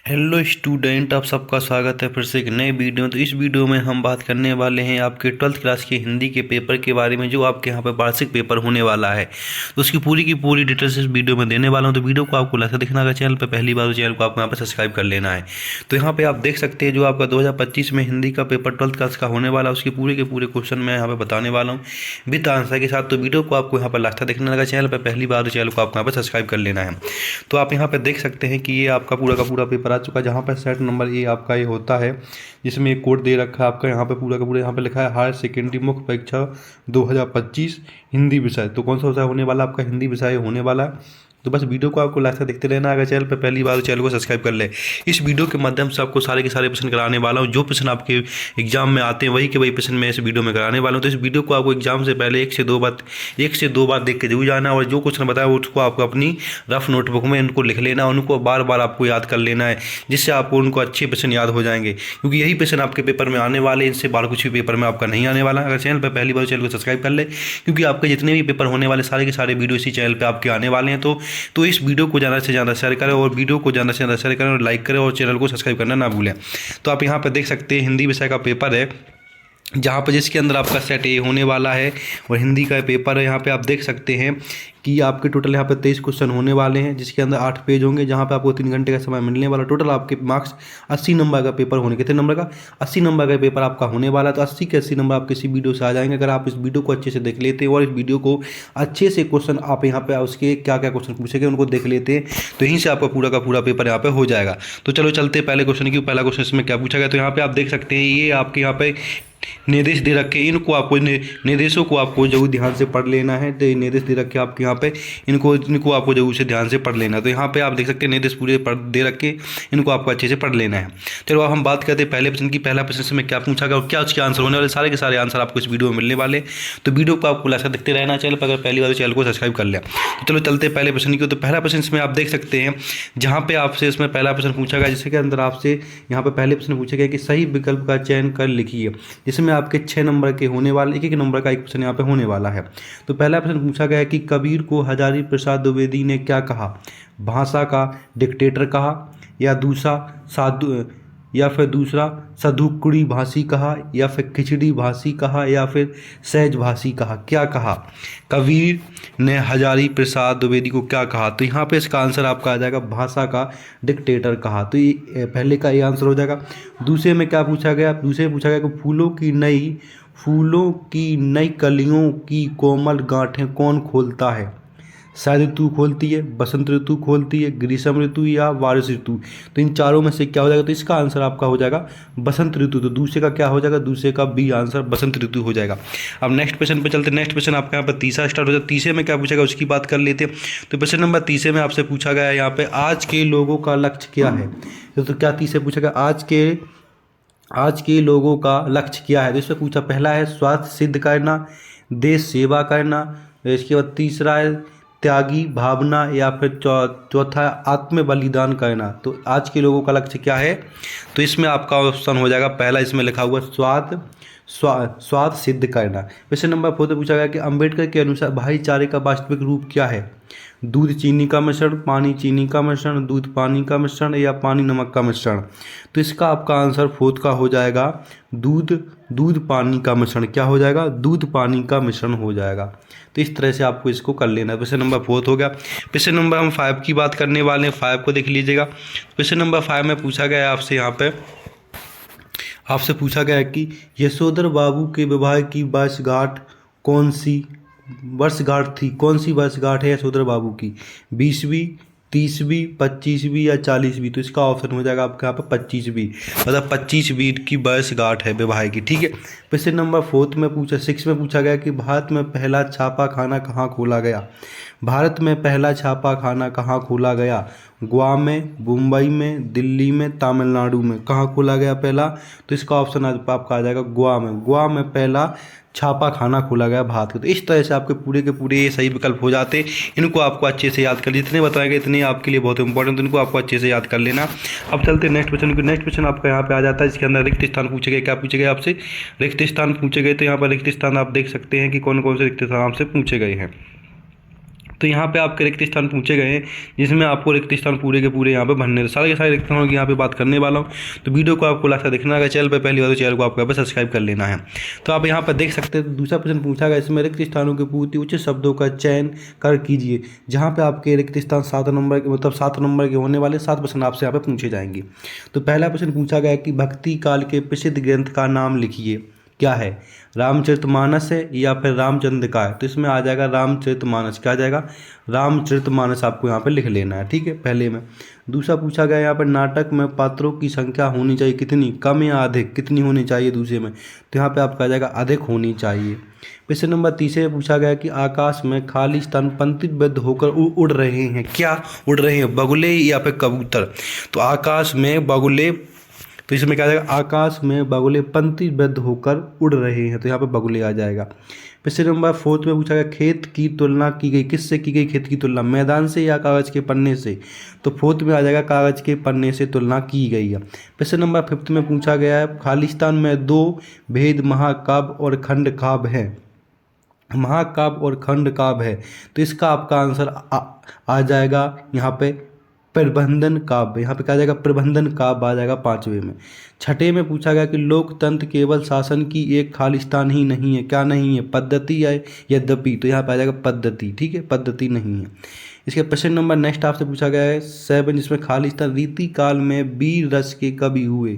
Hello student, आप सबका स्वागत है फिर से एक नए वीडियो में। तो इस वीडियो में हम बात करने वाले हैं आपके 12th क्लास के हिंदी के पेपर के बारे में, जो आपके यहाँ पे वार्षिक पेपर होने वाला है। तो उसकी पूरी की पूरी डिटेल्स इस वीडियो में देने वाला हूँ। तो वीडियो को आपको लास्ट देखना, अगर चैनल पर पहली बार, तो चैनल को आपको यहाँ पर सब्सक्राइब कर लेना है। तो यहाँ पर आप देख सकते हैं जो आपका 2025 में हिंदी का पेपर 12th क्लास का होने वाला है, उसके पूरे के पूरे क्वेश्चन मैं यहाँ पर बताने वाला हूँ विद आंसर के साथ। तो वीडियो को आपको यहाँ पर लास्ट देखना, अगर चैनल पर पहली बार, तो चैनल को आपको यहाँ पर सब्सक्राइब कर लेना है। तो आप यहाँ पर देख सकते हैं कि ये आपका पूरा का पूरा पेपर आ चुका है, जहाँ पर सेट नंबर ये आपका ये होता है, जिसमें एक कोड दे रखा है आपका यहाँ पे पूरा का पूरा। यहाँ पे लिखा है हायर सेकेंडरी मुख्य परीक्षा 2025 हिंदी विषय। तो कौन सा विषय होने वाला, आपका हिंदी विषय होने वाला है। तो बस वीडियो को आपको लास्ट तक देखते रहना। अगर चैनल पर पहली बार, तो चैनल को सब्सक्राइब कर ले। इस वीडियो के माध्यम से आपको सारे के सारे प्रश्न कराने वाला हूँ। जो प्रश्न आपके एग्जाम में आते हैं वही के वही प्रश्न मैं इस वीडियो में कराने वाला हूँ। तो इस वीडियो को आपको एग्जाम से पहले एक से दो बार देख के जरूर जाना, और जो क्वेश्चन बताया उसको आपको अपनी रफ नोटबुक में उनको लिख लेना, उनको बार बार आपको याद कर लेना है, जिससे आपको उनको अच्छे प्रश्न याद हो जाएंगे, क्योंकि यही प्रश्न आपके पेपर में आने वाले। इनसे बाहर कुछ भी पेपर में आपका नहीं आने वाला। अगर चैनल पर पहली बार, चैनल को सब्सक्राइब कर ले, क्योंकि आपके जितने भी पेपर होने वाले सारे के सारे वीडियो इसी चैनल पर आपके आने वाले हैं। तो इस वीडियो को ज़्यादा से ज़्यादा शेयर करें, और वीडियो को ज़्यादा से ज़्यादा शेयर करें, और लाइक करें, और चैनल को सब्सक्राइब करना ना भूलें। तो आप यहाँ पर देख सकते हैं हिंदी विषय का पेपर है, जहाँ पर जिसके अंदर आपका सेट ए होने वाला है, और हिंदी का पेपर है। यहाँ पे आप देख सकते हैं कि आपके टोटल यहाँ पे 23 क्वेश्चन होने वाले हैं, जिसके अंदर 8 पेज होंगे, जहाँ पे आपको 3 घंटे का समय मिलने वाला। टोटल आपके मार्क्स 80 नंबर का पेपर होने, कितने नंबर का, 80 नंबर का पेपर आपका होने वाला है। तो 80 के 80 नंबर आप किसी वीडियो से आ जाएंगे, अगर आप इस वीडियो को अच्छे से देख लेते हैं, और इस वीडियो को अच्छे से क्वेश्चन आप यहाँ पे उसके क्या क्या क्वेश्चन पूछेंगे उनको देख लेते हैं, तो यहीं से आपका पूरा का पूरा पेपर यहाँ पे हो जाएगा। तो चलो चलते पहले क्वेश्चन की। पहला क्वेश्चन इसमें क्या पूछा गया, तो यहाँ पे आप देख सकते हैं ये आपके यहाँ पे निर्देश दे रखे, इनको आपको निर्देशों को आपको जरूर ध्यान से पढ़ लेना है। तो निर्देश दे रखे आपके यहाँ पे, इनको आपको जरूर से ध्यान से पढ़ लेना। तो यहाँ पे आप देख सकते हैं निर्देश पूरे दे रखे, इनको आपको अच्छे से पढ़ लेना है। चलो अब हम बात करते हैं पहले प्रश्न की। पहला प्रश्न में क्या पूछा गया और क्या उसके आंसर होने वाले, सारे के सारे आंसर आपको इस वीडियो में मिलने वाले। तो वीडियो को आपको लास्ट देखते रहना। चैनल पर अगर पहली बार, चैनल को सब्सक्राइब कर लें। तो चलो चलते पहले प्रश्न की। तो पहला प्रश्न इसमें आप देख सकते हैं, जहाँ पे आपसे इसमें पहला प्रश्न पूछा गया, जिसके अंदर आपसे यहाँ पे पहले प्रश्न पूछा गया कि सही विकल्प का चयन कर लिखिए, जिसमें आपके 6 नंबर के होने वाले, एक नंबर का एक प्रश्न यहाँ पे होने वाला है। तो पहला प्रश्न पूछा गया है कि कबीर को हजारी प्रसाद द्विवेदी ने क्या कहा, भाषा का डिक्टेटर कहा, या दूसरा सधुकुड़ी भाषी कहा, या फिर खिचड़ी भाषी कहा, या फिर सहज भाषी कहा। क्या कहा, कबीर ने हजारी प्रसाद द्विवेदी को क्या कहा। तो यहाँ पे इसका आंसर आपका आ जाएगा भाषा का डिक्टेटर कहा। तो ये पहले का ये आंसर हो जाएगा। दूसरे में क्या पूछा गया, दूसरे में पूछा गया कि फूलों की नई कलियों की कोमल गांठें कौन खोलता है। शरद ऋतु खोलती है, बसंत ऋतु खोलती है, ग्रीष्म ऋतु, या बारिश ऋतु। तो इन चारों में से क्या हो जाएगा, तो इसका आंसर आपका हो जाएगा बसंत ऋतु। तो दूसरे का क्या हो जाएगा, दूसरे का बी आंसर बसंत ऋतु हो जाएगा। अब नेक्स्ट क्वेश्चन पे चलते। नेक्स्ट क्वेश्चन आपका यहाँ पर तीसरा स्टार्ट हो जाएगा। तीसरे में क्या पूछा गया उसकी बात कर लेते हैं। तो क्वेश्चन नंबर तीसरे में आपसे पूछा गया है यहाँ पे, आज के लोगों का लक्ष्य क्या है। तो क्या तीसरे पूछा गया, आज के लोगों का लक्ष्य क्या है। तो इसमें पूछा, पहला है स्वार्थ सिद्ध करना, देश सेवा करना, इसके बाद तीसरा है त्यागी भावना, या फिर चौथा है आत्म बलिदान करना। तो आज के लोगों का लक्ष्य क्या है, तो इसमें आपका ऑप्शन हो जाएगा पहला, इसमें लिखा हुआ स्वार्थ सिद्ध करना। क्वेश्चन नंबर 4 पूछा गया कि अंबेडकर के अनुसार भाईचारे का वास्तविक रूप क्या है। दूध चीनी का मिश्रण, पानी चीनी का मिश्रण, दूध पानी का मिश्रण, या पानी नमक का मिश्रण। तो इसका आपका आंसर 4 का हो जाएगा दूध पानी का मिश्रण। क्या हो जाएगा, दूध पानी का मिश्रण हो जाएगा। तो इस तरह से आपको इसको कर लेना है। क्वेश्चन नंबर 4 हो गया। क्वेश्चन नंबर हम 5 की बात करने वाले हैं। 5 को देख लीजिएगा। क्वेश्चन नंबर 5 में पूछा गया है आपसे, यहाँ पे आपसे पूछा गया है कि यशोधर बाबू के विवाह की वर्षगांठ कौन सी वर्षगांठ थी। कौन सी वर्षगांठ है यशोधर बाबू की, 20वीं, 30वीं, 25वीं, या 40वीं। तो इसका ऑप्शन हो जाएगा आपके यहाँ पर 25वीं, मतलब 25वीं की वर्षगांठ है विवाह की। ठीक है। क्वेश्चन नंबर 6 में पूछा गया कि भारत में पहला छापा खाना कहाँ खोला गया। भारत में पहला छापा खाना कहाँ खोला गया, गोवा में, मुंबई में, दिल्ली में, तमिलनाडु में। कहाँ खोला गया पहला, तो इसका ऑप्शन आपका आ जाएगा गोवा में। गोवा में पहला छापा खाना खोला गया भारत का। तो इस तरह से आपके पूरे के पूरे ये सही विकल्प हो जाते। इनको आपको अच्छे से याद कर, जितने बताएंगे इतने आपके लिए बहुत इंपॉर्टेंट, इनको आपको अच्छे से याद कर लेना। अब चलते नेक्स्ट क्वेश्चन को। नेक्स्ट क्वेश्चन आपका यहाँ पे आ जाता है, जिसके अंदर रिक्त स्थान पूछे गए। क्या पूछे गए आपसे, रिक्त स्थान पूछे गए। तो यहाँ पर रिक्त स्थान आप देख सकते हैं कि कौन कौन से रिक्त स्थान आपसे पूछे गए हैं। तो यहाँ पे आपके रिक्त स्थान पूछे गए हैं, जिसमें आपको रिक्त स्थान पूरे के पूरे यहाँ पे भरने, तो सारे के सारे रिक्त स्थानों की यहाँ पे बात करने वाला हूँ। तो वीडियो को आपको लास्ट तक देखना है। चैनल पे पहली बार तो चैनल को आपको यहाँ पे सब्सक्राइब कर लेना है। तो आप यहाँ पर देख सकते हैं दूसरा प्रश्न पूछा गया, इसमें रिक्त स्थानों के पूर्ति उचित शब्दों का चयन कर कीजिए। जहाँ पे आपके रिक्त स्थान 7 नंबर के, मतलब 7 नंबर के होने वाले 7 प्रश्न आपसे यहाँ पे पूछे जाएंगे। तो पहला प्रश्न पूछा गया कि भक्ति काल के प्रसिद्ध ग्रंथ का नाम लिखिए। क्या है, रामचरितमानस है या फिर रामचंद्र का है? तो इसमें आ जाएगा रामचरितमानस। क्या आ जाएगा, रामचरितमानस आपको यहाँ पे लिख लेना है, ठीक है, पहले में। दूसरा पूछा गया यहाँ पर नाटक में पात्रों की संख्या होनी चाहिए कितनी, कम या अधिक, कितनी होनी चाहिए दूसरे में? तो यहाँ पे आपका आ जाएगा अधिक होनी चाहिए। प्रश्न नंबर तीसरे पूछा गया कि आकाश में खाली स्थान पंक्तिबद्ध होकर उड़ रहे हैं। क्या उड़ रहे हैं, बगुले या फिर कबूतर? तो आकाश में बगुले, तो इसमें क्या आ जाएगा, आकाश में बगुले पंक्तिबद्ध होकर उड़ रहे हैं, तो यहाँ पे बगुले आ जाएगा। प्रश्न नंबर 4 में पूछा गया खेत की तुलना की गई, किससे की गई खेत की तुलना, मैदान से या कागज के पन्ने से? तो 4 में आ जाएगा कागज के पन्ने से तुलना की गई है। प्रश्न नंबर 5 में पूछा गया है खालिस्तान में 2 भेद महाकाव्य और खंड काव्य है। महाकाव्य और खंड काव्य है, तो इसका आपका आंसर आ जाएगा यहाँ पे प्रबंधन काव्य। यहाँ पे क्या आ जाएगा, प्रबंधन काव्य आ जाएगा 5वें में। 6ठे में पूछा गया कि लोकतंत्र केवल शासन की एक खालिस्तान ही नहीं है। क्या नहीं है, पद्धति है यद्यपि? तो यहाँ पे आ जाएगा पद्धति, ठीक है, पद्धति नहीं है। इसके प्रश्न नंबर नेक्स्ट आपसे पूछा गया है 7, जिसमें खालिस्तान रीति काल में वीर रस के कवि हुए।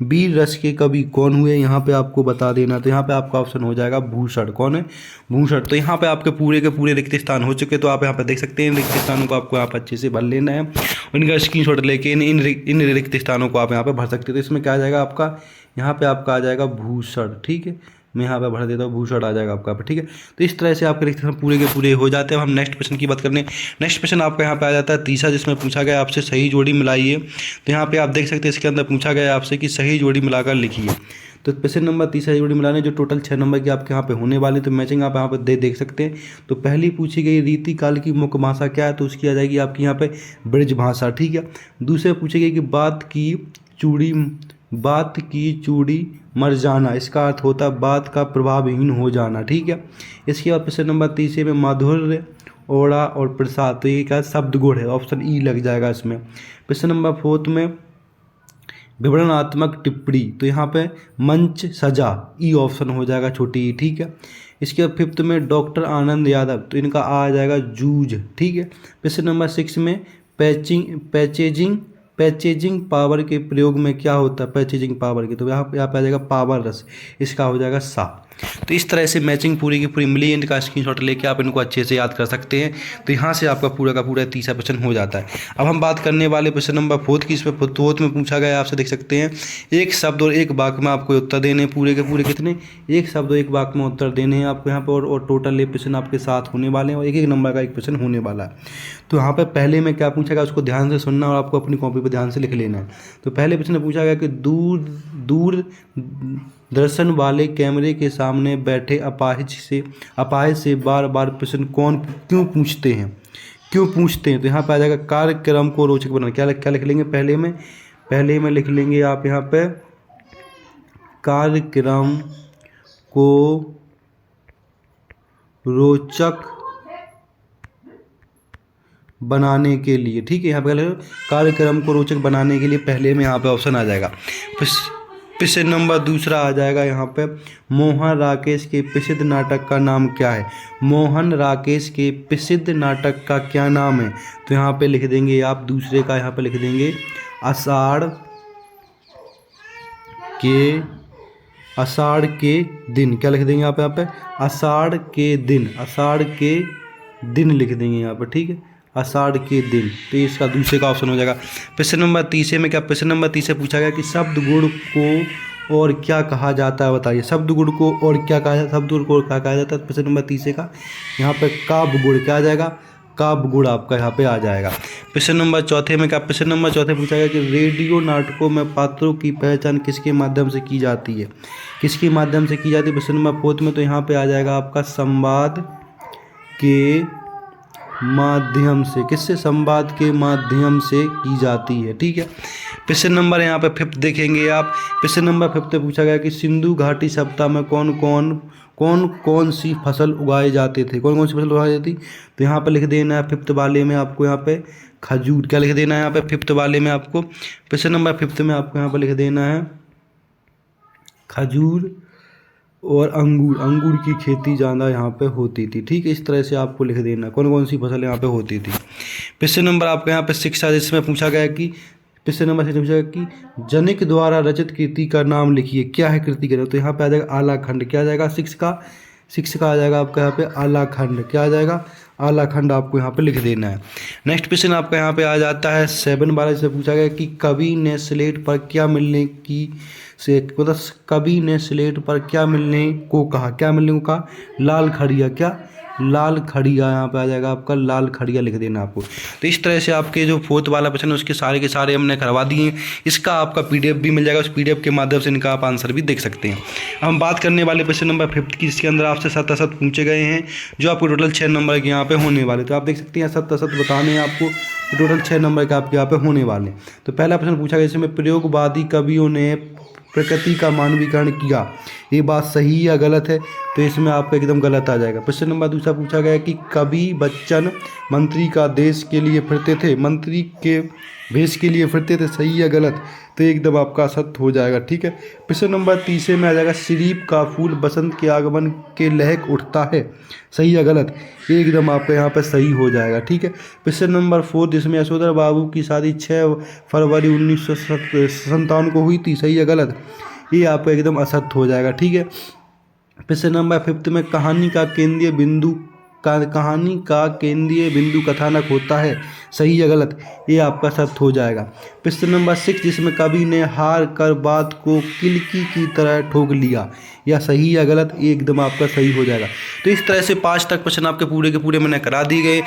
वीर रस के कवि कौन हुए, यहाँ पे आपको बता देना। तो यहाँ पे आपका ऑप्शन हो जाएगा भूषण। कौन है, भूषण। तो यहाँ पे आपके पूरे के पूरे रिक्त स्थान हो चुके, तो आप यहाँ पे देख सकते हैं रिक्त स्थानों को आपको यहाँ पर अच्छे से भर लेना है। इनका स्क्रीनशॉट लेके इन रिक्त स्थानों को आप यहाँ पे भर सकते हैं। तो इसमें क्या आ जाएगा आपका, यहाँ पे आपका आ जाएगा भूषण, ठीक है, मैं यहाँ पे भर देता हूँ, भूषण आ जाएगा आपका, ठीक है। तो इस तरह से आपके रिक्त स्थान पूरे के पूरे हो जाते हैं। अब हम नेक्स्ट प्रश्न की बात करने। नेक्स्ट प्रश्न आपका यहाँ पे आ जाता है तीसरा, जिसमें पूछा गया आपसे सही जोड़ी मिलाइए। तो यहाँ पे आप देख सकते हैं इसके अंदर पूछा गया आपसे कि सही जोड़ी मिलाकर लिखिए। तो प्रश्न नंबर तीसरा जोड़ी मिलाने जो टोटल 6 नंबर की आपके यहाँ पे होने वाले, तो मैचिंग आप यहाँ पे देख सकते हैं। तो पहली पूछी गई रीति काल की मुख्य भाषा क्या है, तो उसकी आ जाएगी आपकी यहाँ पे ब्रज भाषा, ठीक है। दूसरे पूछी गई कि बात की चूड़ी मर जाना, इसका अर्थ होता है बात का प्रभावहीन हो जाना, ठीक है। इसके बाद प्रश्न नंबर तीसरे में माधुर्य, ओड़ा और प्रसाद, तो ये क्या शब्द गुण है, ऑप्शन ई लग जाएगा इसमें। प्रश्न नंबर 4 में विवरणात्मक टिप्पणी, तो यहाँ पे मंच सजा, ई ऑप्शन हो जाएगा छोटी ई, ठीक है। इसके बाद 5th में डॉक्टर आनंद यादव, तो इनका आ जाएगा जूझ, ठीक है। प्रश्न नंबर 6 में पैचेजिंग पावर के प्रयोग में क्या होता है, पैचेजिंग पावर के, तो यहाँ पे आ जाएगा पावर रस, इसका हो जाएगा सा। तो इस तरह से मैचिंग पूरी की पूरी मिली, इनका स्क्रीनशॉट लेके आप इनको अच्छे से याद कर सकते हैं। तो यहाँ से आपका पूरा का पूरा तीसरा प्रश्न हो जाता है। अब हम बात करने वाले प्रश्न नंबर 4 की। इसमें 4 में पूछा गया आपसे देख सकते हैं एक शब्द और एक वाक्य में आपको उत्तर देने हैं। पूरे के पूरे कितने, एक शब्द और एक वाक्य में उत्तर देने हैं आपको यहाँ पर, और टोटल ये प्रश्न आपके साथ होने वाले हैं और एक नंबर का एक प्रश्न होने वाला है। तो यहाँ पर पहले में क्या पूछा गया, उसको ध्यान से सुनना और आपको अपनी कॉपी पर ध्यान से लिख लेना है। तो पहले प्रश्न पूछा गया कि दूर दर्शन वाले कैमरे के सामने बैठे अपाहिज से बार बार प्रश्न क्यों पूछते हैं। तो यहाँ पे आ जाएगा कार्यक्रम को रोचक बनाना। क्या लिख लेंगे, पहले में लिख लेंगे आप यहाँ पे कार्यक्रम को रोचक बनाने के लिए, ठीक है। यहाँ पे कार्यक्रम को रोचक बनाने के लिए पहले में यहाँ पे ऑप्शन आ जाएगा। प्रश्न नंबर दूसरा आ जाएगा यहाँ पे मोहन राकेश के प्रसिद्ध नाटक का नाम क्या है। मोहन राकेश के प्रसिद्ध नाटक का क्या नाम है, तो यहाँ पे लिख देंगे आप दूसरे का, यहाँ पे लिख देंगे आषाढ़ के दिन। क्या लिख देंगे आप यहाँ पे, आषाढ़ के दिन लिख देंगे यहाँ पे, ठीक है, आषाढ़ के दिन। तो इसका दूसरे का ऑप्शन हो जाएगा। प्रश्न नंबर तीसरे में क्या, प्रश्न नंबर तीसरे पूछा गया कि शब्द गुण को और क्या कहा जाता है, बताइए। शब्द गुण को और क्या कहा जाता है, प्रश्न नंबर तीसरे का यहाँ पे काव्य गुण, क्या आ जाएगा, काव्य गुण आपका यहाँ पे आ जाएगा। प्रश्न नंबर चौथे में क्या, प्रश्न नंबर चौथे पूछा गया कि रेडियो नाटकों में पात्रों की पहचान किसके माध्यम से की जाती है, प्रश्न नंबर 4 में। तो यहाँ पे आ जाएगा आपका संवाद के माध्यम से, किससे, संवाद के माध्यम से की जाती है, ठीक है। प्रश्न नंबर यहाँ पे 5th देखेंगे आप। प्रश्न नंबर 5th पूछा गया कि सिंधु घाटी सभ्यता में कौन कौन कौन कौन सी फसल उगाए जाते थे, कौन कौन सी फसल उगाई जाती। तो यहाँ पर लिख देना है फिफ्थ वाले में आपको यहाँ पे खजूर, क्या लिख देना है यहाँ पे फिफ्थ वाले में आपको, क्वेश्चन नंबर फिफ्थ में आपको यहाँ पर लिख देना है खजूर और अंगूर, अंगूर की खेती ज़्यादा यहाँ पे होती थी। ठीक है, इस तरह से आपको लिख देना कौन कौन सी फसल यहाँ पे होती थी। क्वेश्चन नंबर आपके यहाँ पे शिक्षा, जिसमें पूछा गया कि क्वेश्चन नंबर 6 पूछा गया कि जनिक द्वारा रचित कृति का नाम लिखिए, क्या है कृति का नाम। तो यहाँ पे आ जाएगा आलाखंड, क्या आ जाएगा सिक्स का आ जाएगा आपका यहाँ पे आलाखंड, क्या आ जाएगा आलाखंड, आपको यहाँ पे लिख देना है। नेक्स्ट क्वेश्चन आपका यहाँ पे आ जाता है 7 12 से पूछा गया कि कवि ने स्लेट पर क्या मिलने की से मतलब कवि ने स्लेट पर क्या मिलने को कहा, क्या मिलने को कहा, लाल खड़िया, क्या लाल खड़िया, यहाँ पे आ जाएगा आपका लाल खड़िया लिख देना आपको। तो इस तरह से आपके जो फोर्थ वाला क्वेश्चन है उसके सारे के सारे हमने करवा दिए हैं। इसका आपका पीडीएफ भी मिल जाएगा, उस पीडीएफ के माध्यम से इनका आप आंसर भी देख सकते हैं। हम बात करने वाले क्वेश्चन नंबर 5 की, जिसके अंदर आपसे 7 पूछे गए हैं, जो आपको टोटल 6 नंबर के यहाँ पे होने वाले। तो आप देख सकते हैं 7 बताने हैं आपको, टोटल 6 नंबर के आपके यहाँ पे होने वाले। तो पहला प्रश्न पूछा गया इसमें प्रयोगवादी कवियों ने प्रकृति का मानवीकरण किया, ये बात सही या गलत है। तो इसमें आपका एकदम गलत आ जाएगा। क्वेश्चन नंबर दूसरा पूछा गया कि कवि बच्चन मंत्री का देश के लिए फिरते थे, मंत्री के भेष के लिए फिरते थे, सही या गलत। तो एकदम आपका सत्य हो जाएगा। ठीक है, क्वेश्चन नंबर तीसरे में आ जाएगा सिरीप का फूल बसंत के आगमन के लहक उठता है, सही या गलत। एकदम आपका यहाँ पर सही हो जाएगा। ठीक है, क्वेश्चन नंबर 4 जिसमें यशोधर बाबू की शादी 6 फरवरी 1957 को हुई थी, सही या गलत। ये आपका एकदम असत्य हो जाएगा। ठीक है, क्वेश्चन नंबर 5 में कहानी का केंद्रीय बिंदु कथानक होता है, सही या गलत। ये आपका सत्य हो जाएगा। क्वेश्चन नंबर 6 जिसमें कवि ने हार कर बात को किलकी की तरह ठोक लिया, या सही या गलत। ये एकदम आपका सही हो जाएगा। तो इस तरह से 5 तक क्वेश्चन आपके पूरे के पूरे मैंने करा दिए गए।